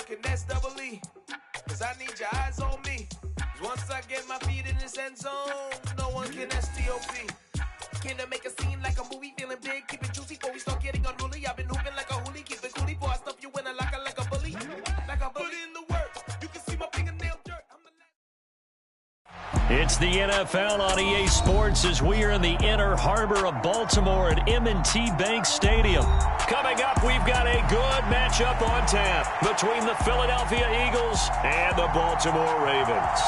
y'all can nest double E. Cause I need your eyes on me. Once I get my feet in this end zone, no one can STOP. Can I make a scene like a movie, feeling big, keep it juicy before we start getting unruly. I've been hooping like a hoolie, keep it coolie before I stuff you in a locker like a bully. Like a bully in the work, you can see my fingernail dirt. It's the NFL on EA Sports as we are in the inner harbor of Baltimore at M&T Bank Stadium. Coming up, we've got a good matchup on tap between the Philadelphia Eagles and the Baltimore Ravens.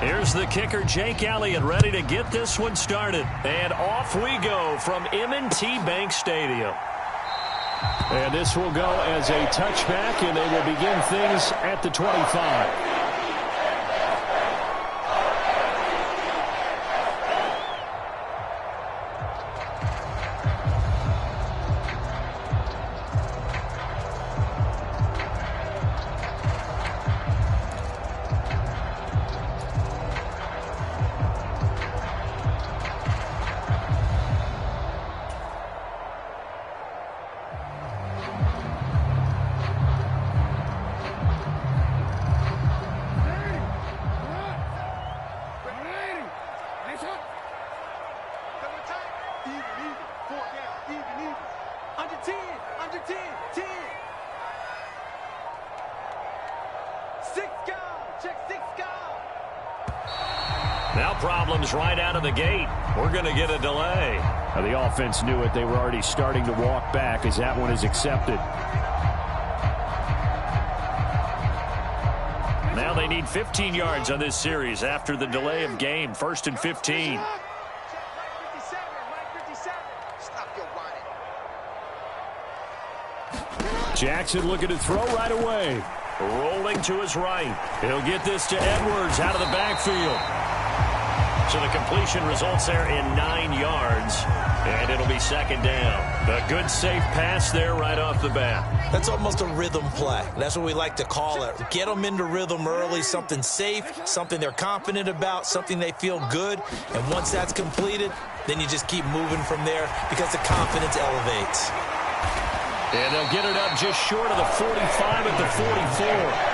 Here's the kicker, Jake Elliott, ready to get this one started. And off we go from M&T Bank Stadium. And this will go as a touchback, and they will begin things at the 25. Now problems right out of the gate. We're going to get a delay. Now the offense knew it. They were already starting to walk back as that one is accepted. Now they need 15 yards on this series after the delay of game. 1st and 15. Jackson looking to throw right away. Rolling to his right. He'll get this to Edwards out of the backfield. So the completion results there in 9 yards, and it'll be 2nd down. A good, safe pass there right off the bat. That's almost a rhythm play. That's what we like to call it. Get them into rhythm early, something safe, something they're confident about, something they feel good. And once that's completed, then you just keep moving from there because the confidence elevates. And they'll get it up just short of the 45 at the 44.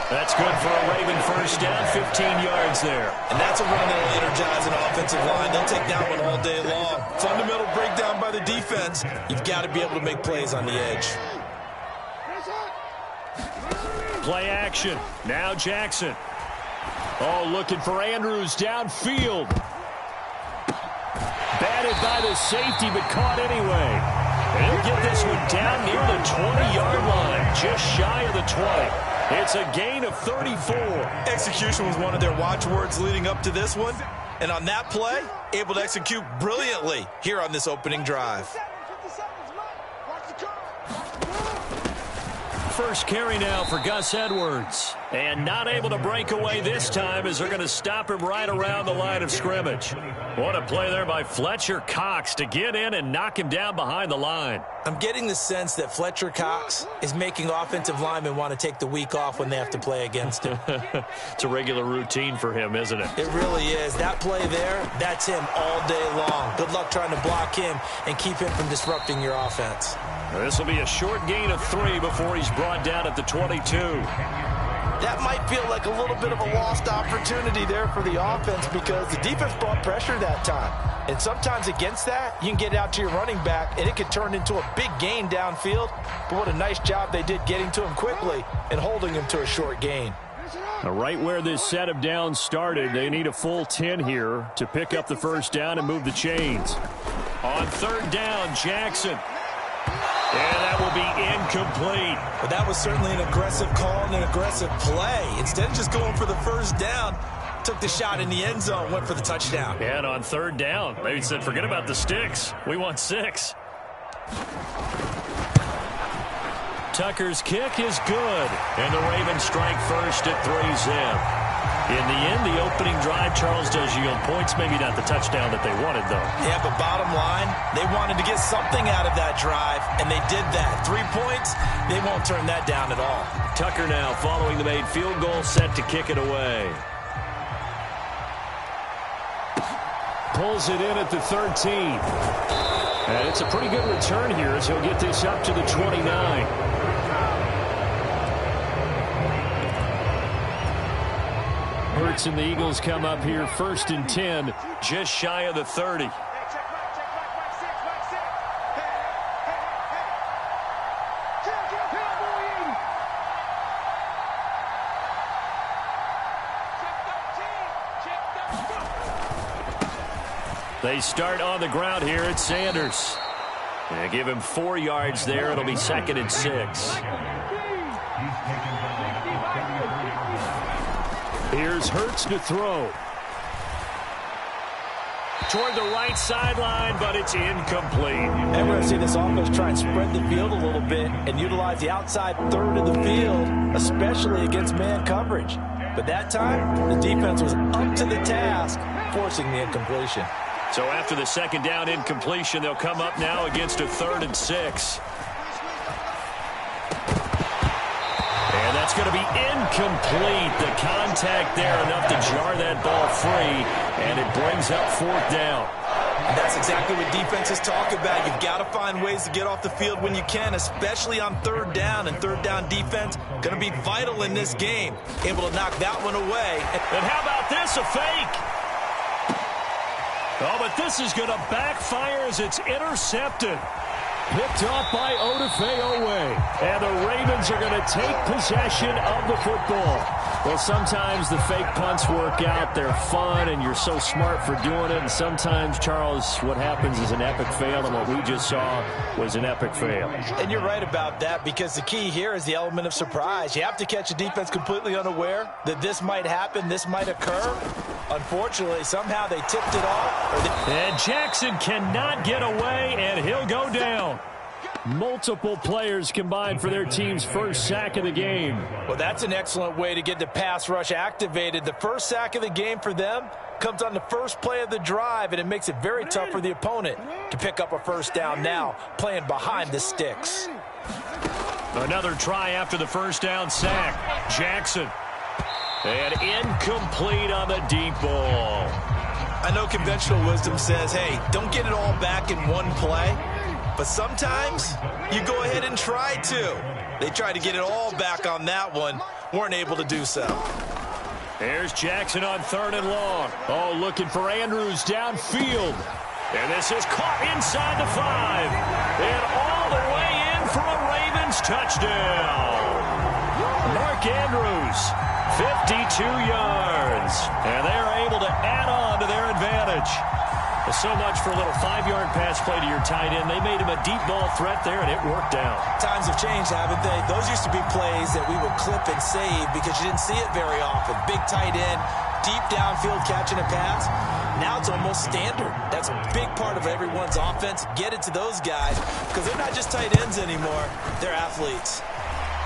That's good for a Raven first down, 15 yards there. And that's a run that will energize an offensive line. They'll take that one all day long. Fundamental breakdown by the defense. You've got to be able to make plays on the edge. Play action. Now Jackson. Oh, looking for Andrews downfield. Batted by the safety, but caught anyway. And he'll get this one down near the 20-yard line, just shy of the 20. It's a gain of 34. Execution was one of their watchwords leading up to this one. And on that play, able to execute brilliantly here on this opening drive. First carry now for Gus Edwards. And not able to break away this time as they're going to stop him right around the line of scrimmage. What a play there by Fletcher Cox to get in and knock him down behind the line. I'm getting the sense that Fletcher Cox is making offensive linemen want to take the week off when they have to play against him. It's a regular routine for him, isn't it? It really is. That play there, that's him all day long. Good luck trying to block him and keep him from disrupting your offense. This will be a short gain of 3 before he's brought down at the 22. That might feel like a little bit of a lost opportunity there for the offense because the defense brought pressure that time. And sometimes against that, you can get out to your running back, and it can turn into a big gain downfield. But what a nice job they did getting to him quickly and holding him to a short gain. Right where this set of downs started, they need a full 10 here to pick up the first down and move the chains. On 3rd down, Jackson. And that will be incomplete. But that was certainly an aggressive call and an aggressive play. Instead of just going for the first down, took the shot in the end zone, went for the touchdown. And on 3rd down, they said, forget about the sticks. We want 6. Tucker's kick is good. And the Ravens strike first at 3-zip. In the end, the opening drive, Charles, does yield points. Maybe not the touchdown that they wanted, though. Yeah, but bottom line, they wanted to get something out of that drive, and they did that. 3 points, they won't turn that down at all. Tucker now following the made field goal, set to kick it away. pulls it in at the 13. And it's a pretty good return here as he'll get this up to the 29. Hurts and the Eagles come up here 1st and 10, just shy of the 30. They start on the ground here at Sanders. They give him 4 yards there. It'll be 2nd and 6. Here's Hurts to throw. Toward the right sideline, but it's incomplete. And we're going to see this offense try and spread the field a little bit and utilize the outside third of the field, especially against man coverage. But that time, the defense was up to the task, forcing the incompletion. So after the 2nd down incompletion, they'll come up now against a 3rd and 6. And that's going to be incomplete. The contact there enough to jar that ball free, and it brings up 4th down. And that's exactly what defenses talk about. You've got to find ways to get off the field when you can, especially on 3rd down. And 3rd down defense going to be vital in this game. Able to knock that one away. And how about this, a fake? Oh, but this is going to backfire as it's intercepted. Picked off by Odafe-Owe. And the Ravens are going to take possession of the football. Well, sometimes the fake punts work out. They're fun, and you're so smart for doing it. And sometimes, Charles, what happens is an epic fail, and what we just saw was an epic fail. And you're right about that, because the key here is the element of surprise. You have to catch a defense completely unaware that this might happen, this might occur. Unfortunately, somehow they tipped it off. And Jackson cannot get away, and he'll go down. Multiple players combined for their team's first sack of the game. Well, that's an excellent way to get the pass rush activated. The first sack of the game for them comes on the first play of the drive, and it makes it very tough for the opponent to pick up a 1st down now, playing behind the sticks. Another try after the 1st down sack. Jackson. And incomplete on the deep ball. I know conventional wisdom says, hey, don't get it all back in one play. But sometimes you go ahead and try to. They tried to get it all back on that one. Weren't able to do so. There's Jackson on 3rd and long. Oh, looking for Andrews downfield. And this is caught inside the 5. And all the way in for a Ravens touchdown. Mark Andrews, 52 yards. And they are able to add on to their advantage. So much for a little 5-yard pass play to your tight end. They made him a deep ball threat there, and it worked out. Times have changed, haven't they? Those used to be plays that we would clip and save because you didn't see it very often. Big tight end, deep downfield catching a pass. Now it's almost standard. That's a big part of everyone's offense. Get it to those guys because they're not just tight ends anymore. They're athletes.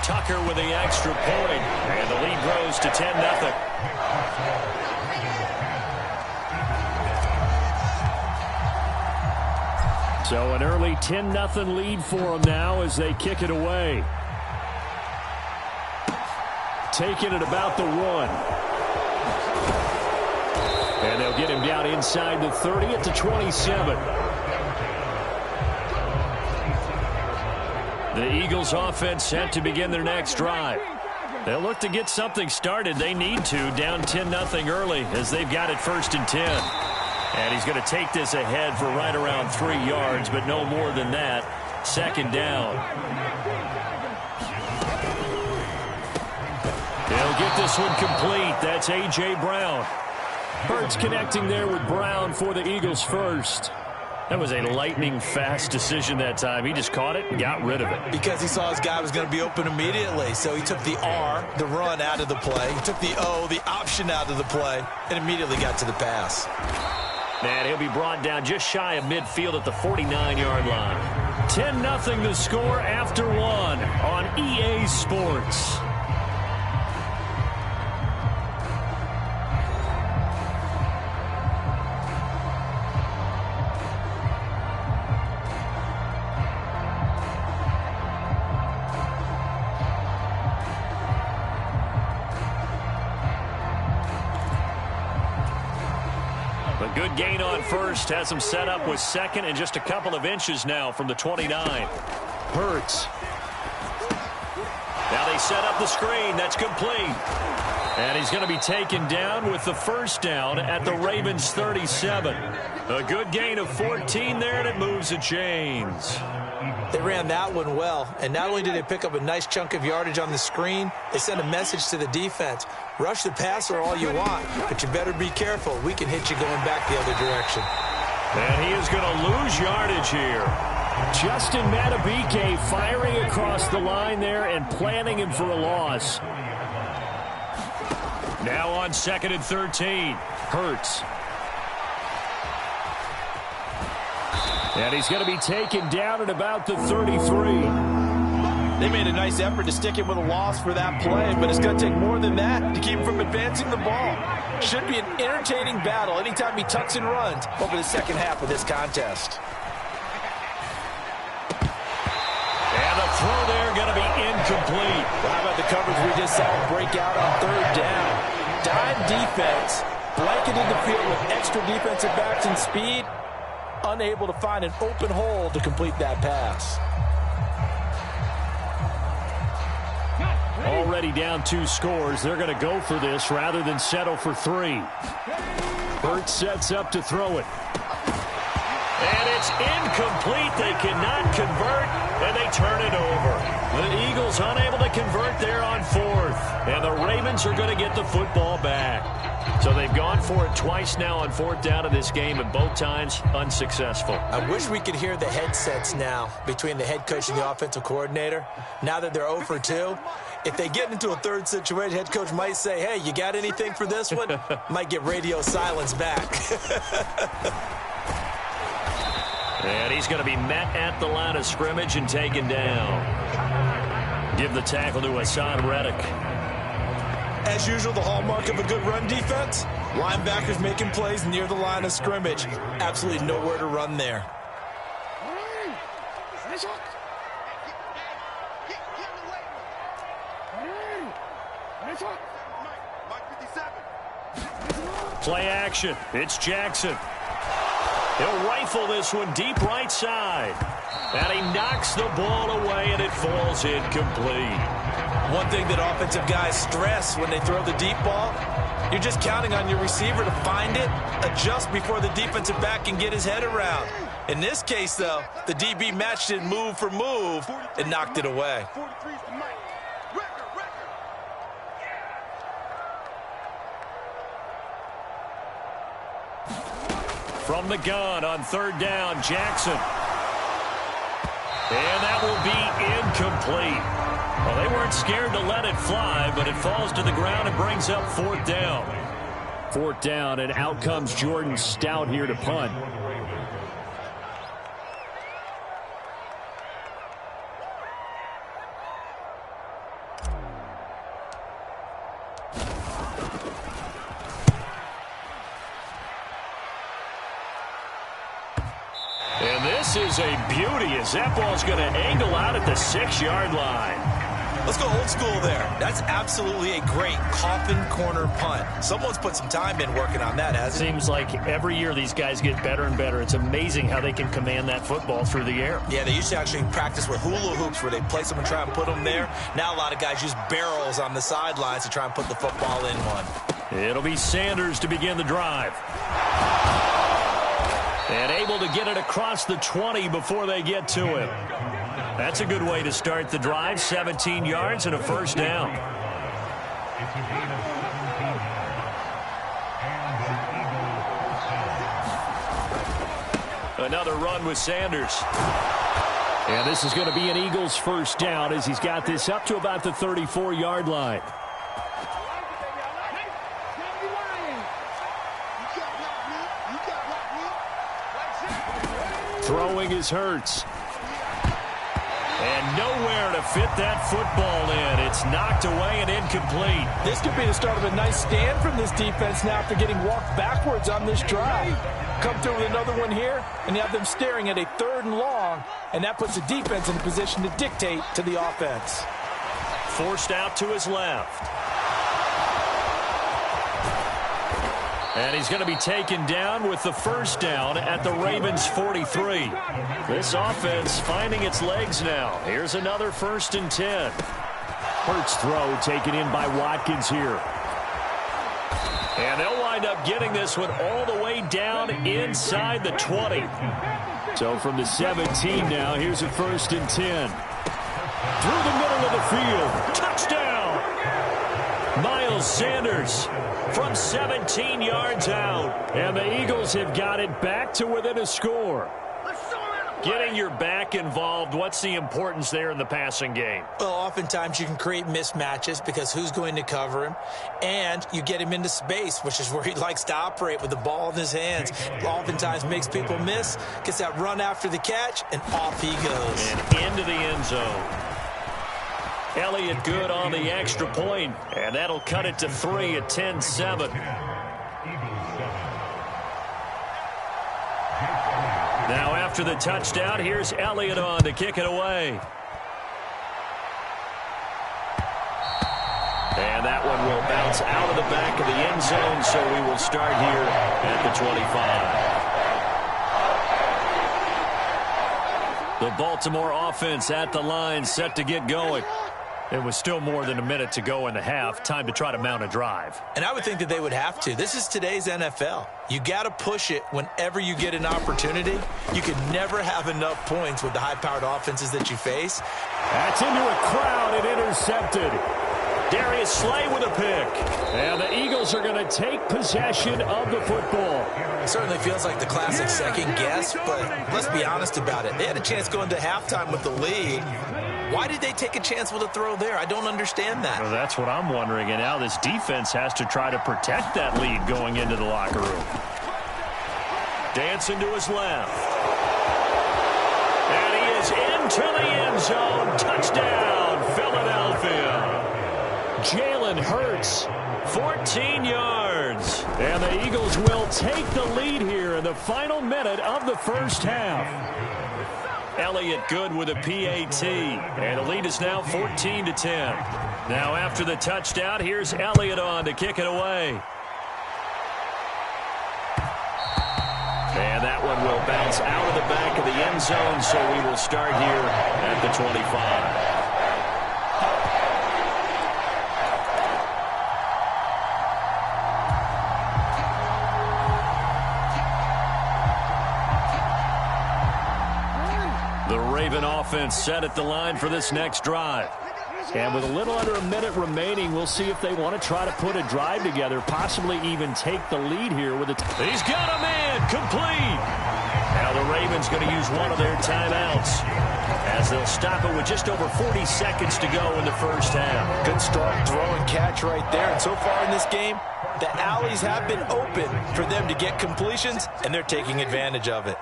Tucker with the extra point, and the lead grows to 10-0. So an early 10-0 lead for them now as they kick it away. Taking it about the 1. And they'll get him down inside the 30 at the 27. The Eagles offense set to begin their next drive. They'll look to get something started. They need to, down 10-0 early as they've got it 1st and 10. And he's going to take this ahead for right around 3 yards, but no more than that. 2nd down. They'll get this one complete. That's A.J. Brown. Hurts connecting there with Brown for the Eagles first. That was a lightning-fast decision that time. He just caught it and got rid of it. Because he saw his guy was going to be open immediately. So he took the R, the run, out of the play. He took the O, the option, out of the play, and immediately got to the pass. And he'll be brought down just shy of midfield at the 49-yard line. 10-0 the score after 1 on EA Sports. good gain on first. Has him set up with second and just a couple of inches now from the 29. Hurts. Now they set up the screen. That's complete. And he's going to be taken down with the first down at the Ravens' 37. A good gain of 14 there, and it moves the chains. They ran that one well, and not only did they pick up a nice chunk of yardage on the screen, they sent a message to the defense. Rush the passer all you want, but you better be careful. We can hit you going back the other direction. And he is going to lose yardage here. Justin Matabike firing across the line there and planning him for a loss. Now on 2nd and 13. Hurts. And he's going to be taken down at about the 33. They made a nice effort to stick him with a loss for that play, but it's going to take more than that to keep him from advancing the ball. Should be an entertaining battle anytime he tucks and runs over the second half of this contest. And the throw there going to be incomplete. How about the coverage we just saw break out on 3rd down? Dime defense, blanketed the field with extra defensive backs and speed, unable to find an open hole to complete that pass. Already down 2 scores. They're going to go for this rather than settle for 3. Hurts sets up to throw it. And it's incomplete. They cannot convert, and they turn it over. The Eagles unable to convert there on 4th. And the Ravens are going to get the football back. So they've gone for it twice now on 4th down in this game, and both times unsuccessful. I wish we could hear the headsets now between the head coach and the offensive coordinator. Now that they're 0 for 2, if they get into a 3rd situation, head coach might say, hey, you got anything for this one? Might get radio silence back. And he's going to be met at the line of scrimmage and taken down. Give the tackle to Hassan Reddick. As usual, the hallmark of a good run defense, linebackers making plays near the line of scrimmage. Absolutely nowhere to run there. Play action. It's Jackson. He'll rifle this one deep right side. And he knocks the ball away, and it falls incomplete. One thing that offensive guys stress when they throw the deep ball, you're just counting on your receiver to find it, adjust before the defensive back can get his head around. In this case, though, the DB matched it move for move and knocked it away. From the gun on 3rd down, Jackson. And that will be incomplete. Well, they weren't scared to let it fly, but it falls to the ground and brings up 4th down. 4th down, and out comes Jordan Stout here to punt. And this is a beauty as that ball's going to angle out at the 6-yard line. Let's go old school there. That's absolutely a great coffin corner punt. Someone's put some time in working on that, hasn't it? Seems like every year these guys get better and better. It's amazing how they can command that football through the air. Yeah, they used to actually practice with hula hoops where they place them and try and put them there. Now a lot of guys use barrels on the sidelines to try and put the football in one. It'll be Sanders to begin the drive. And able to get it across the 20 before they get to him. That's a good way to start the drive. 17 yards and a first down. Another run with Sanders. And this is going to be an Eagles first down as he's got this up to about the 34-yard line. Throwing is Hurts. And nowhere to fit that football in. It's knocked away and incomplete. This could be the start of a nice stand from this defense now after getting walked backwards on this drive. Come through with another one here, and you have them staring at a 3rd and long, and that puts the defense in a position to dictate to the offense. Forced out to his left. And he's going to be taken down with the first down at the Ravens' 43. This offense finding its legs now. Here's another 1st and 10. Hurts throw taken in by Watkins here. And they'll wind up getting this one all the way down inside the 20. So from the 17 now, here's a 1st and 10. Through the middle of the field. Touchdown! Miles Sanders from 17 yards out. And the Eagles have got it back to within a score. Getting your back involved, what's the importance there in the passing game? Well, oftentimes you can create mismatches because who's going to cover him? And you get him into space, which is where he likes to operate with the ball in his hands. Oftentimes makes people miss, gets that run after the catch, and off he goes. And into the end zone. Elliott good on the extra point, and that'll cut it to 3 at 10-7. Now after the touchdown, here's Elliott on to kick it away. And that one will bounce out of the back of the end zone, so we will start here at the 25. The Baltimore offense at the line, set to get going. It was still more than a minute to go in the half. Time to try to mount a drive. And I would think that they would have to. This is today's NFL. You got to push it whenever you get an opportunity. You can never have enough points with the high-powered offenses that you face. That's into a crowd and intercepted. Darius Slay with a pick. And the Eagles are going to take possession of the football. It certainly feels like the classic second guess, but let's be honest about it. They had a chance going to halftime with the lead. Why did they take a chance with a throw there? I don't understand that. Well, that's what I'm wondering. And now this defense has to try to protect that lead going into the locker room. Dancing to his left. And he is into the end zone. Touchdown, Philadelphia. Jalen Hurts, 14 yards. And the Eagles will take the lead here in the final minute of the first half. Elliott good with a PAT. And the lead is now 14-10. Now after the touchdown, here's Elliott on to kick it away. And that one will bounce out of the back of the end zone, so we will start here at the 25. Offense set at the line for this next drive. And with a little under a minute remaining, we'll see if they want to try to put a drive together, possibly even take the lead here with it. He's got a man complete. Now the Ravens going to use one of their timeouts as they'll stop it with just over 40 seconds to go in the first half. Good strong throw and catch right there. And so far in this game, the alleys have been open for them to get completions, and they're taking advantage of it.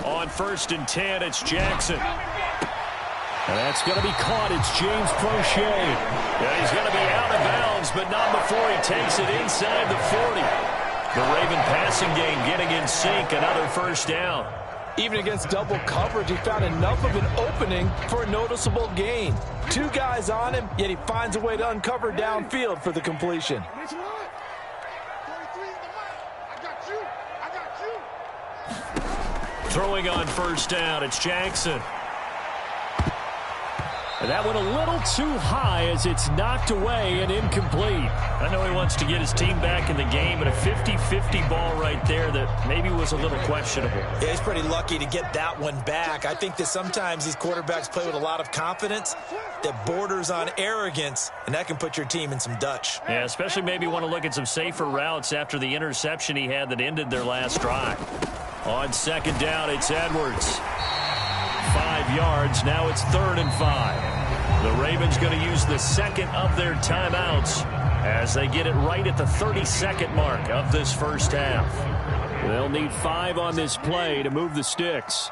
On 1st and 10, it's Jackson. And that's going to be caught. It's James Prochet. Yeah, he's going to be out of bounds, but not before he takes it inside the 40. The Raven passing game getting in sync. Another first down. Even against double coverage, he found enough of an opening for a noticeable gain. 2 guys on him, yet he finds a way to uncover downfield for the completion. Throwing on first down, it's Jackson. And that one a little too high as it's knocked away and incomplete. I know he wants to get his team back in the game, but a 50-50 ball right there that maybe was a little questionable. Yeah, he's pretty lucky to get that one back. I think that sometimes these quarterbacks play with a lot of confidence that borders on arrogance, and that can put your team in some Dutch. Yeah, especially maybe want to look at some safer routes after the interception he had that ended their last drive. On 2nd down, it's Edwards. 5 yards. Now it's 3rd and 5. The Ravens going to use the second of their timeouts as they get it right at the 32nd mark of this first half. They'll need 5 on this play to move the sticks.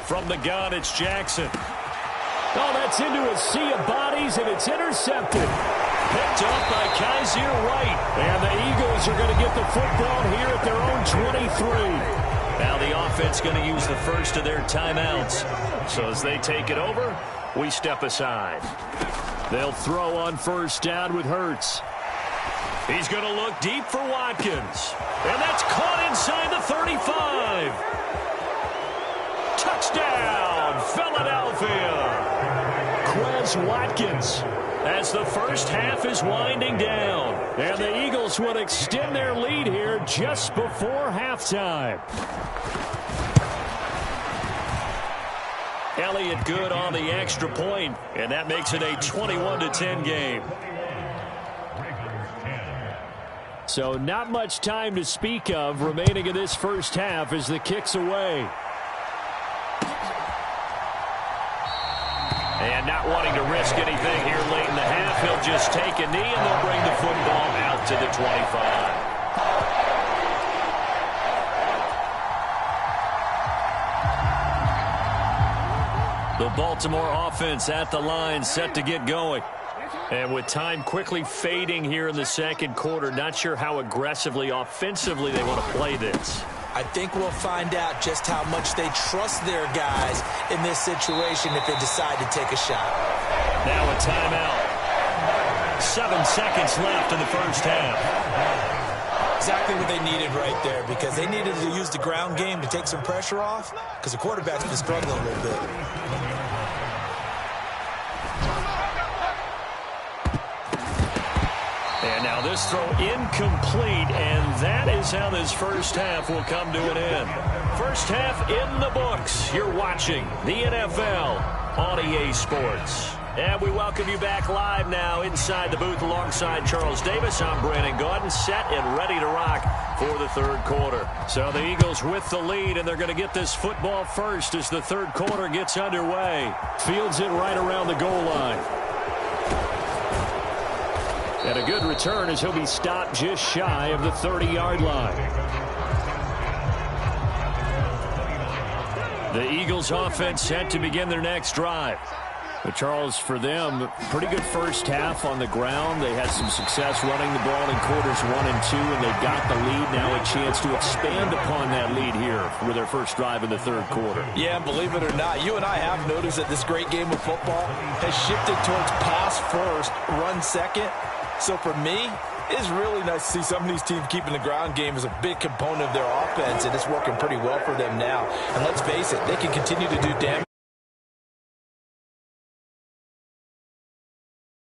From the gun, it's Jackson. Oh, that's into a sea of bodies, and it's intercepted. picked up by Kaiser White. And the Eagles are going to get the football here at their own 23. Now the offense going to use the first of their timeouts. So as they take it over, we step aside. They'll throw on first down with Hurts. He's going to look deep for Watkins. And that's caught inside the 35. Touchdown, Philadelphia. Quez Watkins as the first half is winding down. And the Eagles would extend their lead here just before halftime. Elliott good on the extra point, and that makes it a 21-10 game. So not much time to speak of remaining in this first half as the kick's away. And not wanting to risk anything here late in the half, he'll just take a knee and they'll bring the football out to the 25. The Baltimore offense at the line, set to get going. And with time quickly fading here in the second quarter, not sure how aggressively, offensively they want to play this. I think we'll find out just how much they trust their guys in this situation if they decide to take a shot. Now a timeout. 7 seconds left in the first half. Exactly what they needed right there, because they needed to use the ground game to take some pressure off, because the quarterback's been struggling a little bit. And now this throw incomplete, and that is how this first half will come to an end. First half in the books. You're watching the NFL on EA Sports. And we welcome you back live now inside the booth alongside Charles Davis. I'm Brandon Gordon, set and ready to rock for the third quarter. So the Eagles with the lead, and they're going to get this football first as the third quarter gets underway. Fields it right around the goal line. And a good return as he'll be stopped just shy of the 30-yard line. The Eagles offense set to begin their next drive. But Charles, for them, pretty good first half on the ground. They had some success running the ball in quarters 1 and 2, and they've got the lead. Now a chance to expand upon that lead here for their first drive in the third quarter. Yeah, believe it or not, you and I have noticed that this great game of football has shifted towards pass first, run second. So for me, it's really nice to see some of these teams keeping the ground game as a big component of their offense, and it's working pretty well for them now. And let's face it, they can continue to do damage.